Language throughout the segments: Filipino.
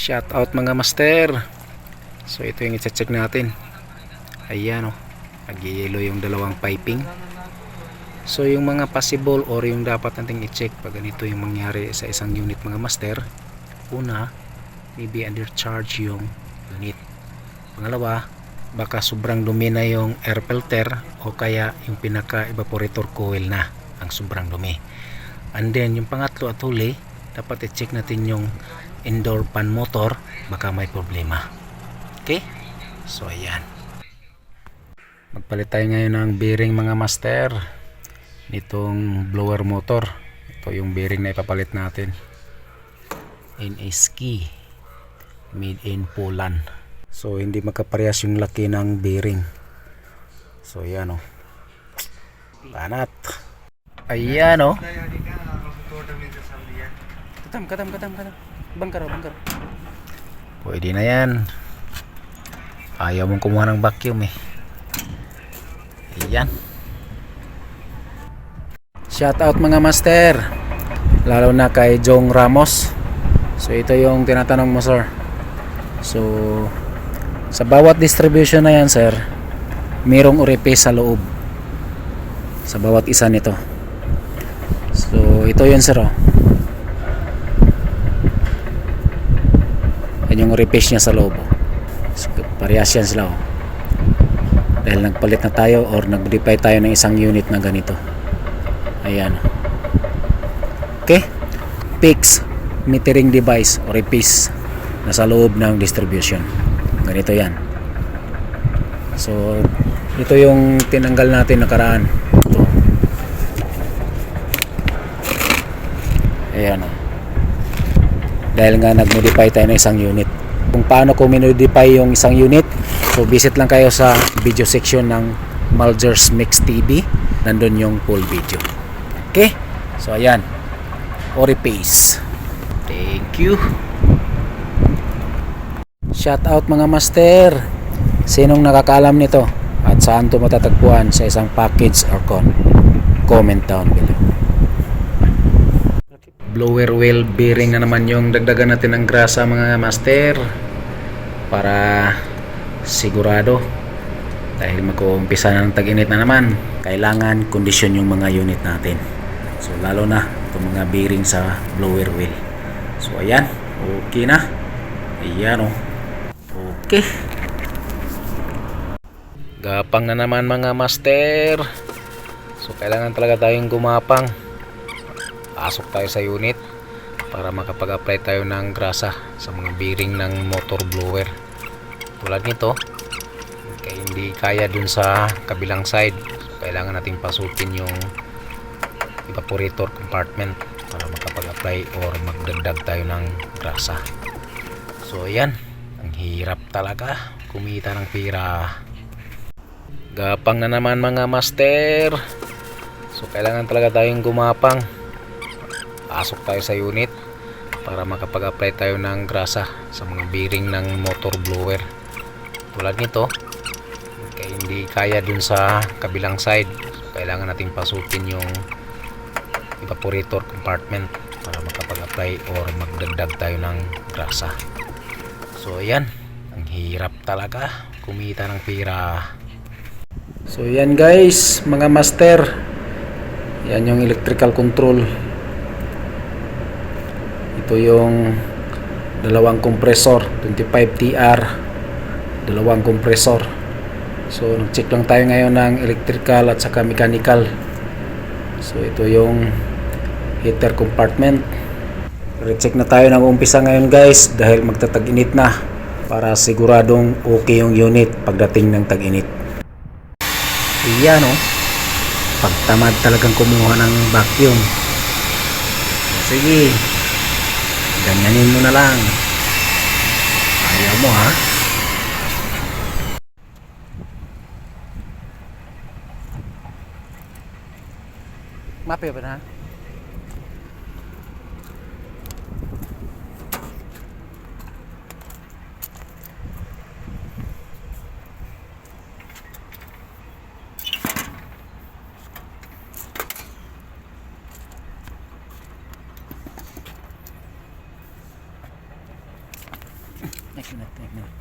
Shout out mga master. So ito yung i-check natin. Ayan o, nag-yellow yung dalawang piping. So yung mga possible or yung dapat nating i-check pag ganito yung mangyari sa isang unit mga master. Una, maybe undercharge yung unit. Pangalawa, baka sobrang dumi na yung air filter o kaya yung pinaka evaporator coil na ang sobrang dumi. And then yung pangatlo at huli, dapat i-check natin yung indoor fan motor, baka may problema. Okay, so ayan, magpalit tayo ngayon ng bearing mga master nitong blower motor. Ito yung bearing na ipapalit natin, NSK, made in Poland. So hindi magkaparehas yung laki ng bearing. So ayan o, banat. Ayan o, katam. Bangkar. Pwede na yan. Ayaw mong kumuha ng vacuum eh. Ayan. Shout out mga master, lalo na kay Jong Ramos. So ito yung tinatanong mo sir. So sa bawat distribution na yan sir, mayroong orifice sa loob sa bawat isa nito. So ito yun sir oh. Yan yung orifice niya sa loob oh. So, parehas yan sila oh. Dahil nagpalit na tayo or nag-modify tayo ng isang unit na ganito. Ayan. Okay, fix metering device orifice na sa loob ng distribution. Ganito yan. So ito yung tinanggal natin nakaraan. Ito. Ayan oh. Dahil nga nag-modify tayo ng isang unit. Kung paano ko minodify yung isang unit, so visit lang kayo sa video section ng Mulger's Mix TV. Nandun yung full video. Okay, so ayan, orifice. Thank you. Shout out mga master, sinong nakakaalam nito at saan ito matatagpuan sa isang package or comment down below. Blower wheel bearing na naman yung dagdagan natin ng grasa mga master para sigurado, dahil mag-uumpisa na ng tag-init na naman, kailangan kondisyon yung mga unit natin. So lalo na itong mga bearing sa blower wheel. So ayan, okay na. Ayan o, okay. Gapang na naman mga master. So kailangan talaga tayong gumapang. Pasok tayo sa unit para makapag-apply tayo ng grasa sa mga bearing ng motor blower. Tulad nito, kaya hindi kaya dun sa kabilang side, so kailangan nating pasukin yung evaporator compartment para makapag-apply or magdagdag tayo ng grasa. So ayan, ang hirap talaga kumita ng pira. Gapang na naman mga master. So kailangan talaga tayong gumapang. Pasok tayo sa unit para makapag-apply tayo ng grasa sa mga bearing ng motor blower. Tulad nito, kaya hindi kaya dun sa kabilang side, so kailangan nating pasukin yung evaporator compartment para makapag-apply or magdagdag tayo ng grasa. So ayan, ang hirap talaga kumita ng pira. So yan guys mga master, yan yung electrical control. Ito yung dalawang compressor 25TR, dalawang compressor. So nag-check lang tayo ngayon ng electrical at saka mechanical. So ito yung heater compartment. Re-check na tayo ng umpisa ngayon guys, dahil magtatag-init na, para siguradong okay yung unit pagdating ng tag-init. Iyan o, pagtamad talagang kumuha ng vacuum. Sige, ganyanin mo na lang. Ayaw mo ha. Mapi ba na? Next minute, next minute.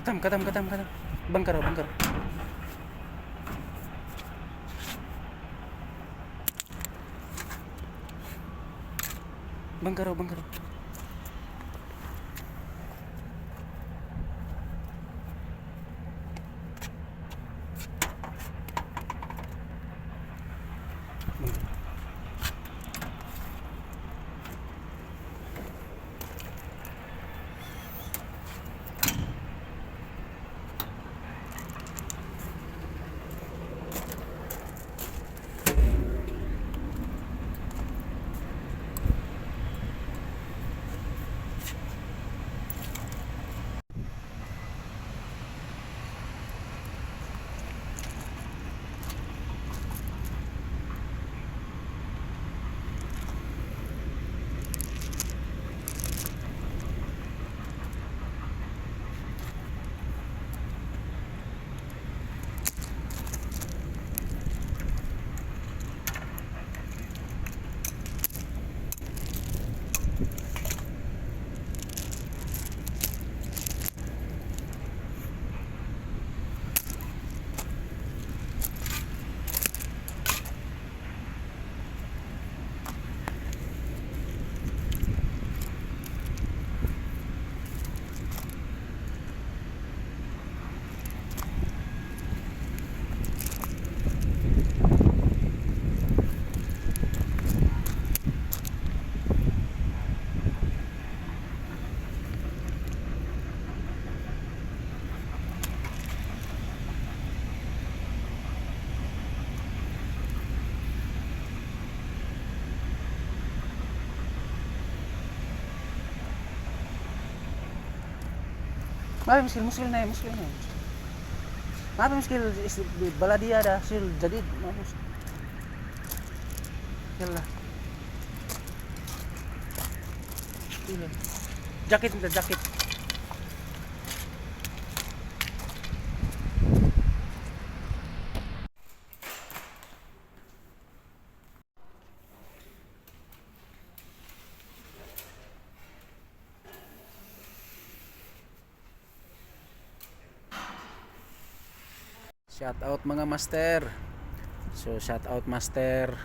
Katam. Bangkar. Bangkar. मुश्किल नहीं मुश्किल इस बला दिया dah sil jadi मुश्किल jaket minta jaket shout out mga master. So shout out master.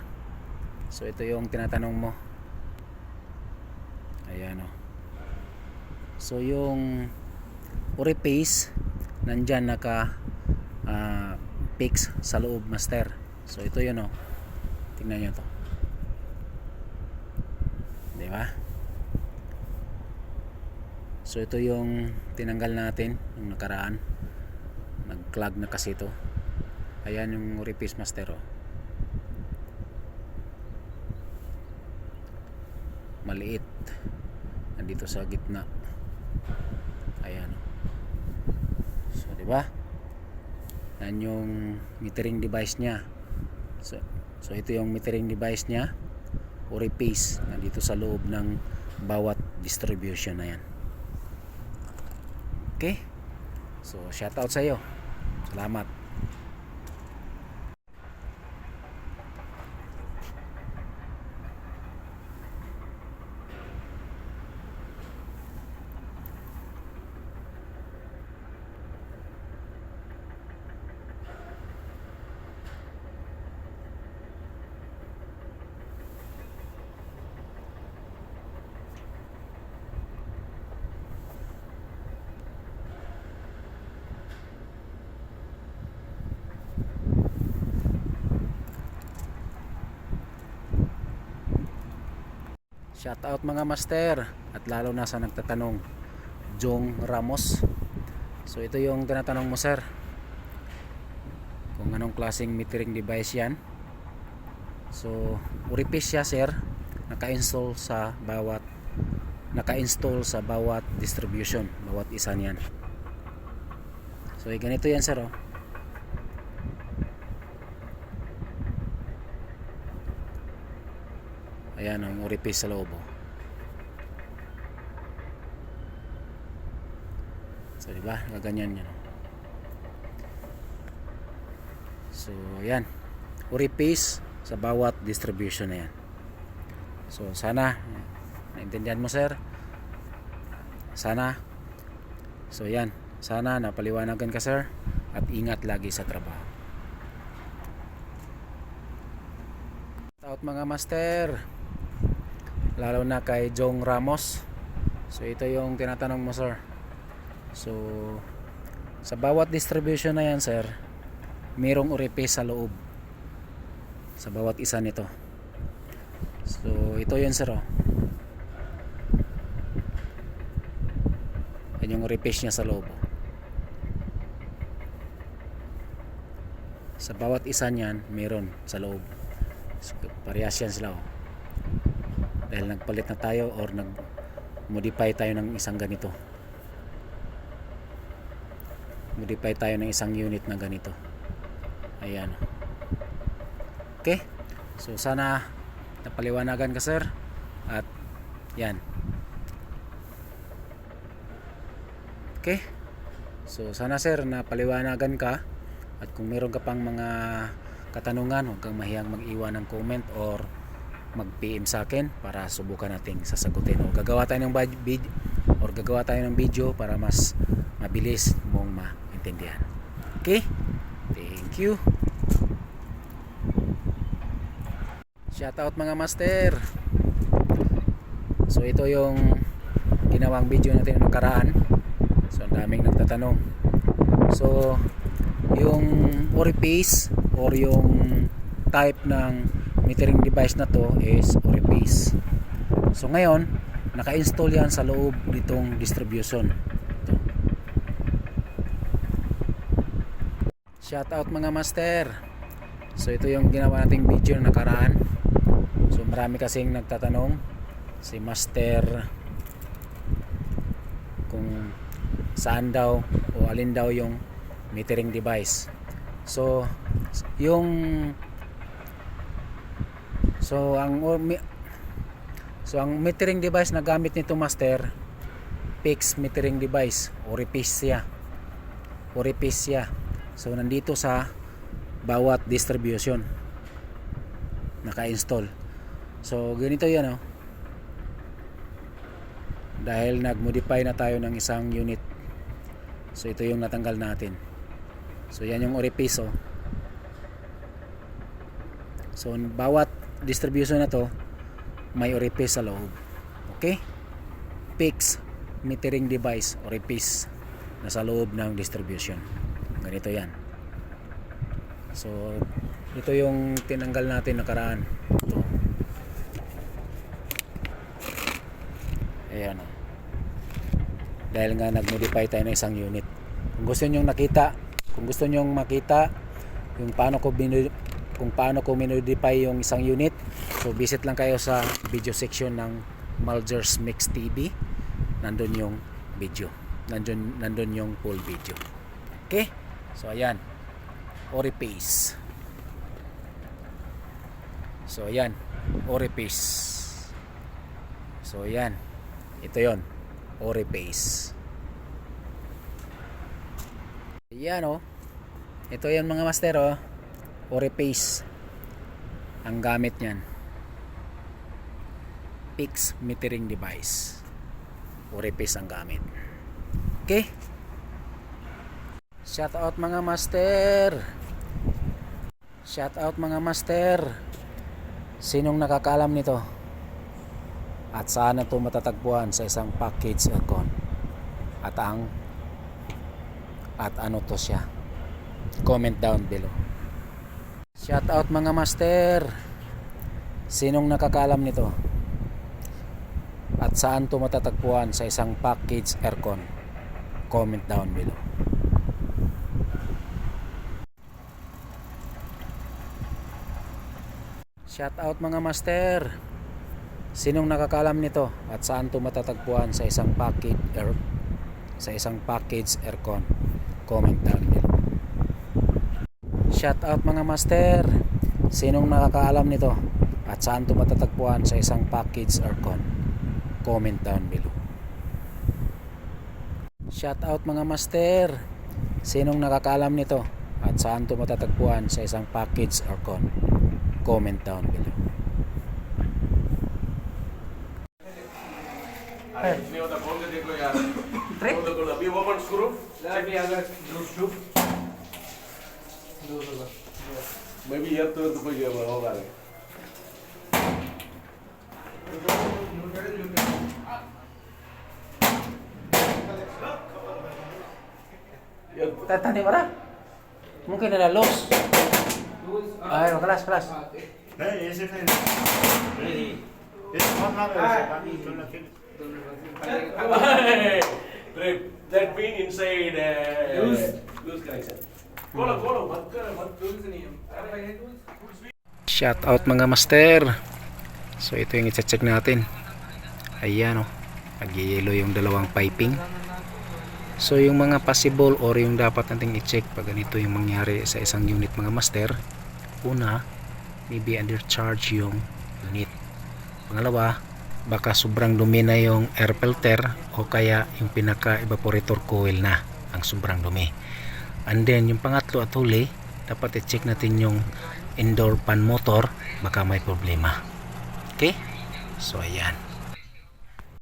So ito yung tinatanong mo. Ayan o. So yung orifice nandyan naka fix sa loob master. So ito yun o. Tingnan nyo to. Diba? So ito yung tinanggal natin yung nakaraan. Nag-clog na kasi ito. Ayan yung orifice master oh. Maliit. Nandito sa gitna. Ayan oh. So di ba? Yan yung metering device niya. So ito yung metering device niya. Orifice nandito sa loob ng bawat distribution na yan. Okay? So shout out sa iyo. Salamat. Shout out mga master at lalo na sa nagtatanong, Jong Ramos. So ito yung tinatanong mo sir, kung kung anong klaseng metering device yan. So Orifice siya sir, naka-install sa bawat distribution, bawat isa niyan. So ganito yan sir oh. Ayan ang Orifice sa loob oh. So diba, nakaganyan yan oh. So ayan, Orifice sa bawat distribution na yan. So sana naintindihan mo sir, sana. So yan, sana napaliwanagan ka sir, at ingat lagi sa trabaho. Shout out mga master, lalo na kay Jong Ramos. So ito yung tinatanong mo sir. So sa bawat distribution na yan sir, mayroong Orifice sa loob sa bawat isa nito. So ito yun sir oh. Yan yung Orifice niya sa loob oh. Sa bawat isa niyan meron sa loob. So, parehas yan sila oh. Dahil nagpalit na tayo or nag-modify tayo ng isang ganito. Modify tayo ng isang unit na ganito. Ayan. Okay. So sana napaliwanagan ka sir. At yan. Okay. So sana sir napaliwanagan ka. At kung meron ka pang mga katanungan, huwag kang mahiyang mag-iwan ng comment or mag-PM sa akin para subukan nating sasagutin. O gagawa tayo ng video para mas mabilis mong maintindihan. Okay? Thank you. Shout out mga master. So ito yung ginawang video natin na nakaraan. So ang daming nagtatanong. So yung Orifice or yung type ng metering device na to is Orifice. So ngayon naka-install yan sa loob nitong distribution. Ito. Shout out mga master. So ito yung ginawa nating video na nakaraan. So marami kasing nagtatanong si master kung saan daw o alin daw yung metering device. So ang metering device na gamit nito master, fixed metering device, Orifice siya. So nandito sa bawat distribution naka-install. So ganito yan oh. Dahil nag-modify na tayo ng isang unit. So ito yung natanggal natin. So yan yung Orifice oh. So bawat distribution na to may Orifice sa loob. Okay? Fixed metering device, Orifice na sa loob ng distribution. Ganito yan. So ito yung tinanggal natin nakaraan. Ito. Ayan oh. Dahil nga nag-modify tayo ng isang unit. Kung gusto niyo makita yung paano ko minodify yung isang unit, so visit lang kayo sa video section ng Malgers Mix TV. Nandun yung video. Nandun yung full video. Okay? So ayan. Orifice. So ayan. Orifice. So ayan. Ito yon. Orifice. Ayan oh. Ito yan mga master oh. Orifice ang gamit niyan. Fixed metering device. Orifice ang gamit. Okay? Shout out mga master. Shout out mga master. Sinong nakakaalam nito? At saan ito matatagpuan sa isang package aircon? At ano to siya? Comment down below. Shout out mga master. Sinong nakakaalam nito? At saan to matatagpuan sa isang package aircon? Comment down below. Shout out mga master. Sinong nakakaalam nito at saan to matatagpuan sa isang package aircon? Comment down below. Shout out mga master. Sinong nakakaalam nito at saan to matatagpuan sa isang package aircon? Comment down below. Shout out mga master. Sinong nakakaalam nito at saan to matatagpuan sa isang package aircon? Comment down below. नहीं होता खोल के देखो यार खोल दो अभी open screw अभी अगर स्क्रू मैं भी यार तो कोई ये होगा रे Tadi mana? Mungkin ada los. Ayo kelas. नहीं ऐसे नहीं ऐसे बहुत ना बाकी जो लगे that pin inside loose connection खोलो मत loose नहीं है Shout out mga master. So ito yung i-check natin. Ayan o. Nag-yellow yung dalawang piping. So yung mga possible or yung dapat nating i-check pag ganito yung mangyari sa isang unit mga master. Una, maybe undercharge yung unit. Pangalawa, baka sobrang dumi na yung air filter o kaya yung pinaka evaporator coil na ang sobrang dumi. And then yung pangatlo at huli, dapat i-check natin yung indoor fan motor, baka may problema. Okay? So ayan.